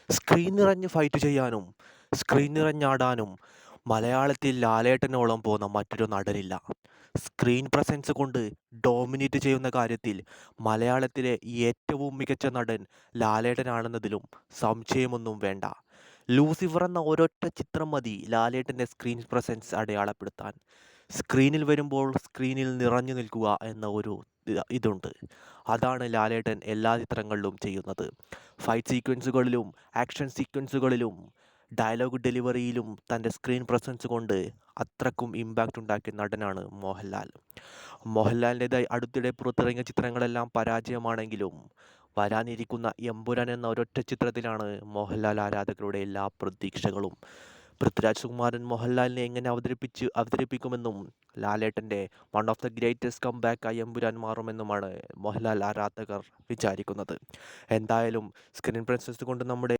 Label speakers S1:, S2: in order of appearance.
S1: Screen നിറഞ്ഞ് fight ചെയ്യാനും screen നിറഞ്ഞാടാനും മലയാളത്തിൽ ലാലേട്ടനോളം പോന്ന മറ്റൊരു നടനില്ല. സ്ക്രീൻ പ്രസൻസ് കൊണ്ട് ഡോമിനേറ്റ് ചെയ്യുന്ന കാര്യത്തിൽ മലയാളത്തിലെ ഏറ്റവും മികച്ച നടൻ ലാലേട്ടനാണെന്നതിലും സംശയമൊന്നും വേണ്ട. ലൂസിഫർ എന്ന ഒരൊറ്റ ചിത്രം മതി ലാലേട്ടൻ്റെ സ്ക്രീൻ പ്രസൻസ് അടയാളപ്പെടുത്താൻ. സ്ക്രീനിൽ വരുമ്പോൾ സ്ക്രീനിൽ നിറഞ്ഞു നിൽക്കുക എന്ന ഒരു ഇതുണ്ട്. അതാണ് ലാലേട്ടൻ എല്ലാ ചിത്രങ്ങളിലും ചെയ്യുന്നത്. ഫൈറ്റ് സീക്വൻസുകളിലും ആക്ഷൻ സീക്വൻസുകളിലും ഡയലോഗ് ഡെലിവറിയിലും തൻ്റെ സ്ക്രീൻ പ്രസൻസ് കൊണ്ട് അത്രക്കും ഇമ്പാക്റ്റ് ഉണ്ടാക്കിയ നടനാണ് മോഹൻലാൽ. മോഹൻലാലിൻ്റെതായി അടുത്തിടെ പുറത്തിറങ്ങിയ ചിത്രങ്ങളെല്ലാം പരാജയമാണെങ്കിലും വരാനിരിക്കുന്ന എമ്പുരാൻ എന്ന ഒരൊറ്റ ചിത്രത്തിലാണ് മോഹൻലാൽ ആരാധകരുടെ എല്ലാ പ്രതീക്ഷകളും. പൃഥ്വിരാജ് സുകുമാരൻ മോഹൻലാലിനെ എങ്ങനെ അവതരിപ്പിക്കുമെന്നും ലാലേട്ടൻ്റെ വൺ ഓഫ് ദ ഗ്രേറ്റസ്റ്റ് കംബാക്കായി എമ്പുരാൻ മാറുമെന്നുമാണ് മോഹൻലാൽ ആരാധകർ വിചാരിക്കുന്നത്. എന്തായാലും സ്ക്രീൻ പ്രസൻസ് കൊണ്ട് നമ്മുടെ